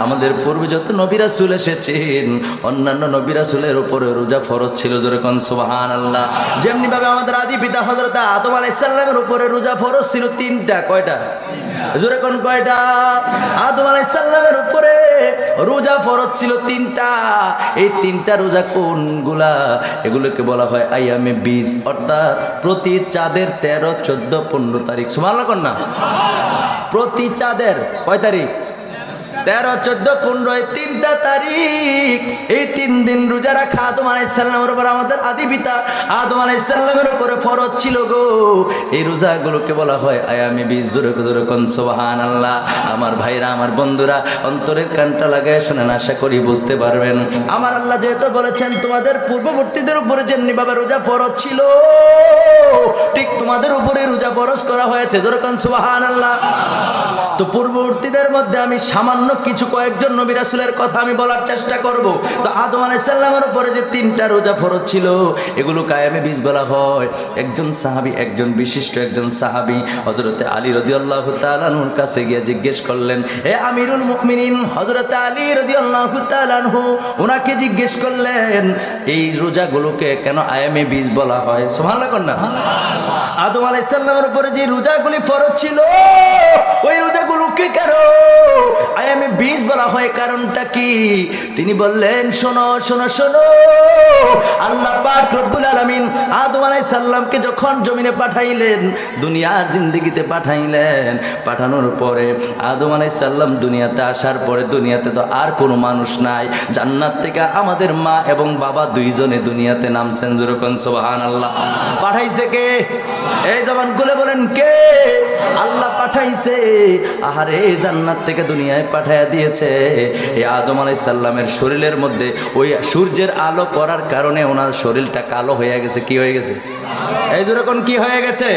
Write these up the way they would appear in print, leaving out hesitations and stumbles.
আমাদের পূর্বে যত নবী রাসূল এসেছেন অন্যান্য নবী রাসূলের উপরে রোজা ফরজ ছিল, জোরে কোন সুবহানাল্লাহ। যেমনি ভাবে আমাদের আদি পিতা হযরত আদম আলাইহিস সালামের উপরে রোজা ফরজ ছিল তিনটা। কয়টা? জোরে কোন কয়টা? আদম আলাইহিস সালামের উপরে রোজা ফরজ ছিল তিনটা। এই তিনটা রোজা কোনগুলা? এগুলোকে বলা হয় আইয়ামে বীজ, অর্থাৎ প্রতি চাঁদের 13, 14, 15 তারিখ। সুবহানাল্লাহ কোন না? প্রতি চাঁদের কয় তারিখ? 13, 14, 15 এই তিনটা তারিখ। এই 3 দিন রোজা রাখা আদম আলাইহিস সালামের উপর আমাদের আদি পিতা আদম আলাইহিস সালামের উপরে ফরজ ছিল গো। এই রোজাগুলোকে বলা হয় আয়ামে বীজ। জোরে জোরে কোন সুবহানাল্লাহ। আমার ভাইরা, আমার বন্ধুরা, অন্তরের কানটা লাগায় শুনেন, আশা করি বুঝতে পারবেন। আমার আল্লাহ যেহেতু বলেছেন তোমাদের পূর্ববর্তীদের উপরে যেমনি ভাবে রোজা ফরজ ছিল, ঠিক তোমাদের উপরে রোজা ফরজ করা হয়েছে। জোরে কোন সুবহানাল্লাহ। তো পূর্ববর্তীদের মধ্যে আমি সামান্য কিছু কয়েকজন নবী রাসূলের কথা আমি বলার চেষ্টা করব। তো আদম আলাইহিস সালামের উপরে যে 3টা রোজা ফরজ ছিল এগুলো কায়ামে বীজ বলা হয়। একজন সাহাবী, একজন বিশিষ্ট একজন সাহাবী হযরত আলী রাদিয়াল্লাহু তাআলা আনহুর কাছে গিয়ে জিজ্ঞেস করলেন, হে আমিরুল মুমিনিন হযরত আলী রাদিয়াল্লাহু তাআলা আনহু, ওনাকে জিজ্ঞেস করলেন এই রোজাগুলোকে কেন আয়ামে বীজ বলা হয়? সুবহানাল্লাহ না? আদম আলাইহিস সালামের উপরে যে রোজাগুলি ফরজ ছিল ওই রোজাগুলোকে কেন আয়ামে বীজ বলা হয়? কারণটা কি? তিনি বললেন, শোনো শোনো শোনো, আল্লাহ পাক রব্বুল আলামিন আদম আলাইহিস সালামকে যখন জমিনে পাঠাইলেন, দুনিয়ার জিন্দেগিতে পাঠাইলেন, পাঠানোর পরে আদম আলাইহিস সালাম দুনিয়াতে আসার পরে দুনিয়াতে তো আর কোনো মানুষ নাই। জান্নাত থেকে আমাদের মা এবং বাবা দুইজনে দুনিয়াতে নামছেন। জোরে কোন সুবহানাল্লাহ। পাঠাইছে কে? এই জবান খুলে বলেন, কে? আল্লাহ পাঠাইছে। আহারে, জান্নাত থেকে দুনিয়ায় পাঠায়া দিয়েছে। এই আদম আলাইহিস সালামের শরীরের মধ্যে ওই সূর্যের আলো পড়ার কারণে ওনার শরীরটা কালো হয়ে গেছে। কি হয়ে গেছে? এই জোরে কোন কি হয়ে গেছে?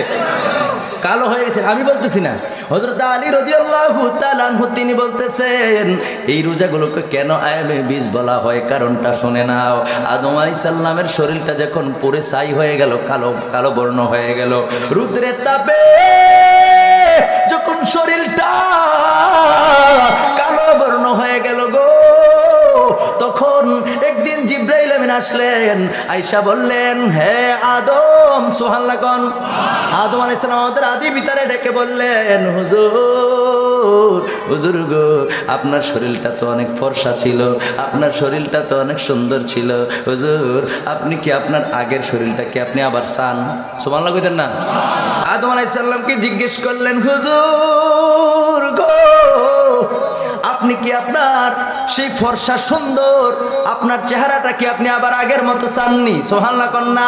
কালো হয়ে গেছে। আমি বলতেছি না, হযরত আলী রাদিয়াল্লাহু তাআলা আনহু তিনি বলতেছেন এই রোজাগুলোকে কেন আয়ামে বীজ বলা হয় কারণটা শুনে নাও। আদম আলাইহিস সালামের শরীরটা যখন পুরো ছাই হয়ে গেল, কালো কালো বর্ণ হয়ে গেল, রুদ্রের তাপে যখন শরীরটা কালো বর্ণ হয়ে গেল গো, তখন একদিন জিবরাইল আমিন আসলেন, আয়েশা বললেন, হে আদম, সুবহানাল্লাহ কোন? আদম আলাইহিস সালাম আমাদের আদি পিতারে ডেকে বললেন, হুজুর হুজুর গো, আপনার শরীরটা তো অনেক ফর্সা ছিল, আপনার শরীরটা তো অনেক সুন্দর ছিল, হুজুর আপনি কি আপনার আগের শরীরটাকে আপনি আবার চান? সুবহানাল্লাহ কইতেন না? আদম আলাইহিস সালামকে জিজ্ঞেস করলেন, হুজুর গো, আপনি কি আপনার সেই ফর্সা সুন্দর আপনার চেহারাটা কি আপনি আবার আগের মতো চাননি? সুবহানাল্লাহ কন্যা।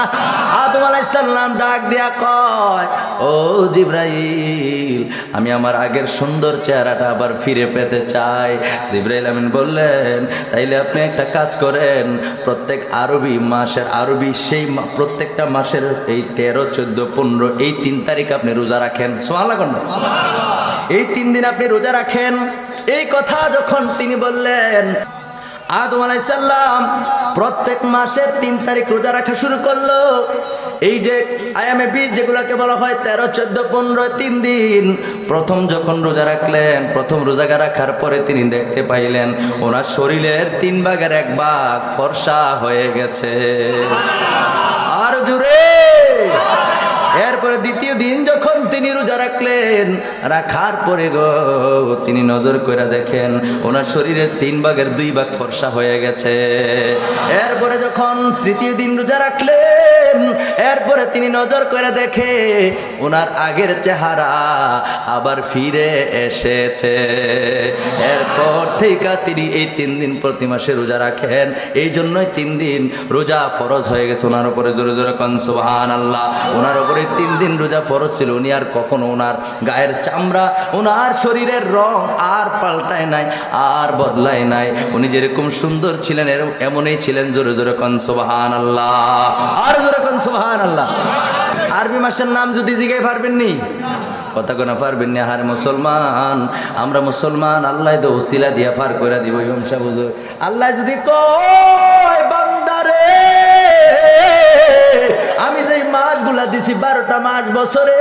আদম আলাইহিস সালাম ডাক দিয়া কয়, ও জিবরাইল, আমি আমার আগের সুন্দর চেহারাটা আবার ফিরে পেতে চাই। জিবরাইল আমিন বললেন, তাইলে আপনি একটা কাজ করেন, প্রত্যেক আরবি মাসের সেই প্রত্যেকটা মাসের এই 13, 14, 15 এই 3 তারিখ আপনি রোজা রাখেন। সুবহানাল্লাহ কন্যা। এই 3 দিন আপনি রোজা রাখেন। এই কথা যখন তিনি বললেন, আদম আলাইহিস সালাম প্রত্যেক মাসের 3 তারিখ রোজা রাখা শুরু করলো। এই যে আয়ামে বীজ যেগুলোকে বলা হয় 13, 14, 15 3 দিন, প্রথম যখন রোজা রাখলেন, প্রথম রোজা রাখার পরে তিনি দেখতে পাইলেন ওনার শরীরের 3 ভাগের 1 ভাগ ফর্সা হয়ে গেছে। আর জোরে। এরপরে দ্বিতীয় দিন যখন তিনি রোজা রাখলেন, রাখার পরে গো তিনি নজর করে দেখেন ওনার শরীরের 3 ভাগের 2 ভাগ ফর্সা হয়ে গেছে। এরপরে যখন তৃতীয় দিন রোজা রাখলেন, এরপরে তিনি নজর করে দেখে ওনার আগের চেহারা আবার ফিরে এসেছে। এরপর থেকে তিনি এই 3 দিন প্রতি মাসে রোজা রাখেন। এই জন্যই 3 দিন রোজা ফরজ হয়ে গেছে ওনার উপরে। জোরে জোরে কোন সুবহানাল্লাহ। ওনার উপরে 3 দিন রোজা ফরজ ছিল। উনি আর কখনো ওনার গায়ের চামড়া, ওনার শরীরের রং আর পাল্টায় নাই, আর বদলায় নাই। উনি যেরকম সুন্দর ছিলেন এমনই ছিলেন। জোরে জোরে কোন সুবহানাল্লাহ। আর জোরে কোন সুবহানাল্লাহ। আরবি মাসের নাম যদি জিজ্ঞাসা পারবেননি, কথা কোনা পারবেন না। হার মুসলমান, আমরা মুসলমান, আল্লাহ তো উসিলা দিয়া পার করে দিব। ইমাম সাহেব হুজুর, আল্লাহ যদি কয় বান্দারে আমি যেই মাসগুলা দিছি 12টা মাস বছরে,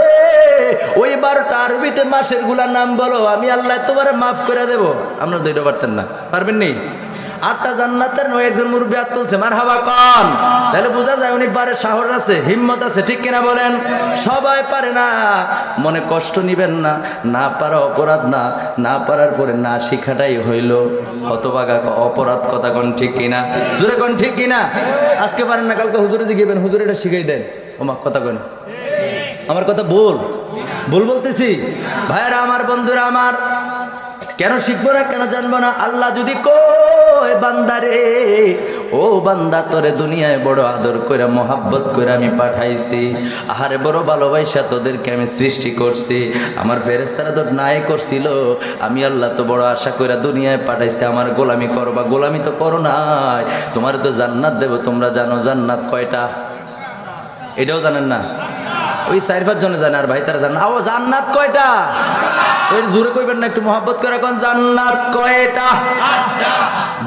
ওই 12টা আরবিতে মাসের গুলার নাম বলো, আমি আল্লাহ তোমার মাফ করে দেব। আপনারা তো এটা পারতেন না, পারবেন নি? 8টা জান্নাতের নয় একজন মুরব্বী হাত তুলছে, মারহাবা কন। তাহলে বোঝা যায় উনি পারে, সাহস আছে, হিম্মত আছে, ঠিক কিনা বলেন? সবাই পারে না, মনে কষ্ট নিবেন না, না পারা অপরাধ না, না পারার পরে না শিখাটাই হইল হতভাগা অপরাধ। কথা কন ঠিক কিনা? জোরে কন ঠিক কিনা? আজকে পারেন না, কালকে হুজুরে জিজ্ঞেবেন, হুজুর এটা শিখাই দেন। ওমা কথা কন, আমার কথা ভুল বলতেছি? ভাইরা আমার, বন্ধুরা আমার, কেন শিখবো না, কেন জানবো না? আল্লাহ যদি কয় বান্দারে, ও বান্দা তোরে দুনিয়ায় বড় আদর কইরা মোহাব্বত কইরা আমি পাঠাইছি, আহারে বড় ভালোবাসা তোদেরকে আমি সৃষ্টি করছি, আমার ফেরেশতারা তো নাই করছিল, আমি আল্লাহ তো বড় আশা কইরা দুনিয়ায় পাঠাইছি আমার গোলামি করবা। গোলামি তো করো নাই, তোমার তো জান্নাত দেব। তোমরা জানো জান্নাত কয়টা? এটাও জানেন না? ওই 4-5 জনে জানে, আর ভাই তারা জানে। ও জান্নাত কয়টা? ওই জোরে কইবেন না, একটু মহব্বত করে কোন। জান্নাত কয়টা?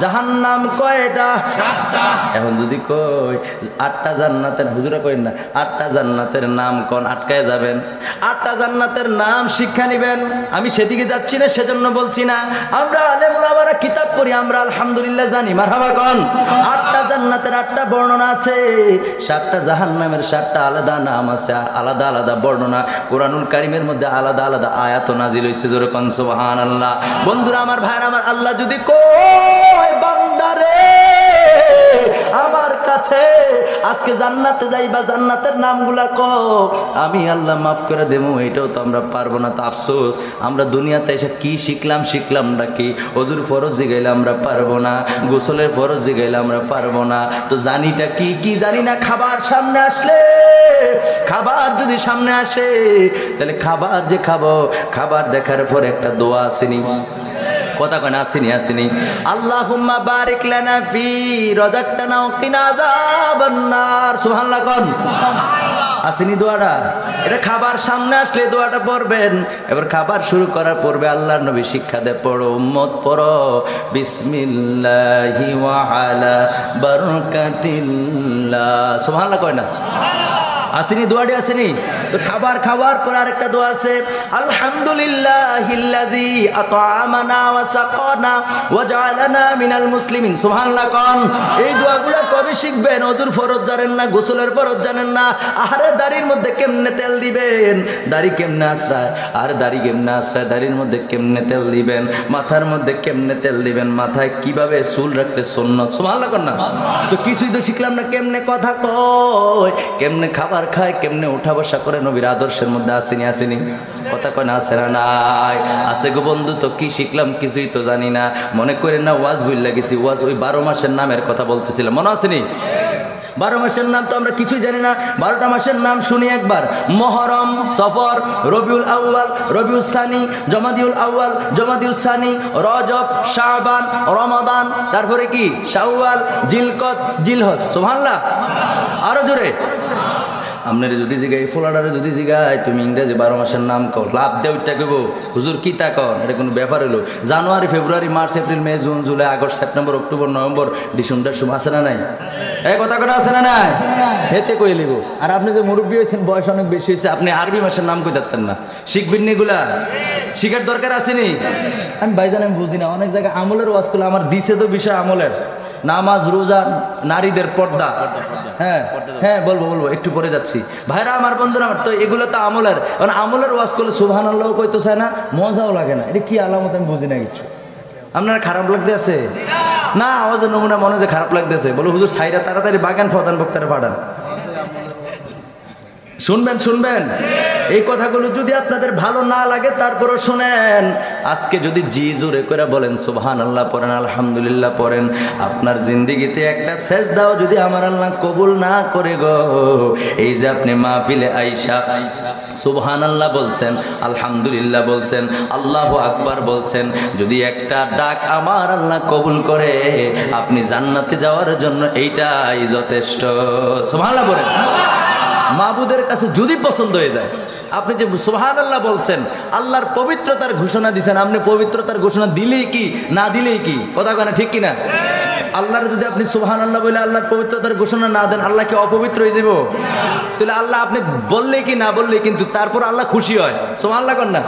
জাহান্নাম কয়টা? এখন যদি কই 8টা জান্নাতের, হুজুরা কইন না 8টা জান্নাতের নাম কোন, আটকায় যাবেন। 8টা জান্নাতের নাম শিক্ষা নিবেন। আমি সেদিকে যাচ্ছি না, সেজন্য বলছি না। আমরা আলেম ওলামারা কিতাব পড়ি, আমরা আলহামদুলিল্লাহ জানি। মারহাবা কোন। 8টা জান্নাতের 8টা বর্ণনা আছে, 7টা জাহান্নামের 7টা আলাদা নাম আছে, আলাদা আলাদা বর্ণনা। কোরআনুল কারীমের মধ্যে আলাদা আলাদা আয়াত নাজিল হইছে। জোরে কোন সুবহানাল্লাহ। বন্ধুরা আমার, ভাইরা আমার, আল্লাহ যদি কয় বান্দারে আমার কাছে আজকে জান্নাতে যাইবা, জান্নাতের নামগুলা কও, আমি আল্লাহ মাফ করে দেবো। এটাও তো আমরা পারবো না। তো আফসোস, আমরা দুনিয়াতে এসে কি শিখলাম নাকি? ওযুর ফরজ জিগাইলে আমরা পারবো না, গোসলের ফরজ জিগাইলে আমরা পারবো না। তো জানিটা কি জানি না। খাবার সামনে আসলে, খাবার যদি সামনে আসে, তাহলে খাবার যে খাবো, খাবার দেখার পর একটা দোয়া আসেনি? কথা কয় না? আসেনি? আল্লাহুম্মা বারিক লানা ফি রাযাকতানা ওয়া কিনা আযাবান নার। সুবহানাল্লাহ কোন? আসেনি দোয়াটা? এটা খাবার সামনে আসলে দোয়াটা পড়বেন। এবার খাবার শুরু করার পূর্বে আল্লাহর নবী শিক্ষা দেয়, পড়ো উম্মত, পড়ো বিসমিল্লাহি ওয়া আলা বারাকাতিল্লাহ। সুবহানাল্লাহ কয় না? আসেনি দোয়াটি? আসেনি? তো খাবার খাওয়ার পর আরেকটা দোয়া আছে, আলহামদুলিল্লাহিল্লাযী আত'আমানা ওয়া সাকানা ওয়া জাআলানা মিনাল মুসলিমিন। সুবহানাল্লাহ কোন? এই দোয়াগুলো কবে শিখবেন? ওযুর ফরজ জানেন না, গোসলের ফরজ জানেন না, আহারে দাড়ির মধ্যে কেমনে তেল দিবেন, দাড়ি কেমনে আশ্রায়, আর দাড়ি কেমনে আশ্রায়, দাড়ির মধ্যে কেমনে তেল দিবেন, মাথার মধ্যে কেমনে তেল দিবেন, মাথায় কিভাবে চুল রাখলে সুন্নাত। সুবহানাল্লাহ কোন না? তো কিছুই তো শিখলাম না। কেমনে কথা কয়, কেমনে খাবার খায়, কেমনে উঠা বসা করে, নবীর আদর্শের মধ্যে আসেনি? কথা কয় না? আছে না? নাই? আছে গো বন্ধু। তো কি শিখলাম? কিছুই তো জানি না। মনে করেন না ওয়াজ ভুইল্লা গেছি। ওয়াজ ওই 12 মাসের নামের কথা বলতেছিলাম, মনে আসেনি? 12 মাসের নাম তো আমরা কিছুই জানি না। 12টা মাসের নাম শুনি একবার। মুহররম, সফর, রবিউল আউয়াল, রবিউল সানি, জমাদিউল আউয়াল, জমাদিউল সানি, রজব, শাবান, রমাদান, তারপরে কি শাওয়াল, জিলকদ, জিলহজ। সুবহানাল্লাহ। আরো জোরে। আপনার যদি জিগাই, ফোলাডারে যদি জিগাই তুমি ইংরেজি 12 মাসের নাম কও, লাভ দে ওইটা কইব, হুজুর কি তা কন? এটা কোনো ব্যাপার হলো? জানুয়ারি, ফেব্রুয়ারি, মার্চ, এপ্রিল, মে, জুন, জুলাই, আগস্ট, সেপ্টেম্বর, অক্টোবর, নভেম্বর, ডিসেম্বর সময় আছে না নাই? এই কথা কথা আছে না নাই? হেতে কই লিব। আর আপনি যে মুরব্বী হয়েছেন, বয়স অনেক বেশি হয়েছে, আপনি আরবি মাসের নাম কই থাকতেন না? শিখবেন নি এগুলা? শিখার দরকার আসেনি? আমি ভাইজান আমি বুঝি না, অনেক জায়গায় আমলের ওয়াজ করলে আমার দিছে তো বিষয় আমলের, নামাজ, রোজা, নারীদের পর্দা। হ্যাঁ হ্যাঁ, বলবো একটু পরে যাচ্ছি। ভাইরা আমার, বন্ধুরা আমার, তো এগুলো তো আমলের, কারণ আমলের ওয়াজ করলে সুবহানাল্লাহ কইতে চায় না, মজাও লাগে না। এটা কি আলামত আমি বুঝি না কিছু। আপনারা খারাপ লাগতে আছে না? আওয়াজের নমুনা মনে যে খারাপ লাগতেছে, বলো হুজুর সাইরা তাড়াতাড়ি বাগান প্রধান বক্তারে পাঠান। শুনবেন এই কথাগুলো যদি আপনাদের ভালো না লাগে তারপরও শুনেন। আজকে যদি জি জোরে করে বলেন সুবহানাল্লাহ পড়েন, আলহামদুলিল্লাহ পড়েন, আপনার জিন্দেগিতে একটা সেজদাও যদি আমার আল্লাহ কবুল না করে গো, এই যে আপনি মাহফিলে আইসা সুবহানাল্লাহ বলছেন, আলহামদুলিল্লাহ বলছেন, আল্লাহু আকবার বলছেন, যদি একটা ডাক আমার আল্লাহ কবুল করে, আপনি জান্নাতে যাওয়ার জন্য এইটাই যথেষ্ট। সুবহানাল্লাহ বলেন। মাবুদের কাছে যদি পছন্দ হয়ে যায়, আপনি যে সুবহানাল্লাহ বলছেন, আল্লাহর পবিত্রতার ঘোষণা দিচ্ছেন, আপনি পবিত্রতার ঘোষণা দিলেই কি না দিলেই কি? কথা কয় না? ঠিক কিনা? আল্লাহর যদি আপনি সুবহানাল্লাহ বলে আল্লাহর পবিত্রতার ঘোষণা না দেন, আল্লাহ কি অপবিত্র হয়ে যাব? তাহলে আল্লাহ আপনি বললে কি না বললে কিন্তু তারপর আল্লাহ খুশি হয়। সুবহানাল্লাহ কর না।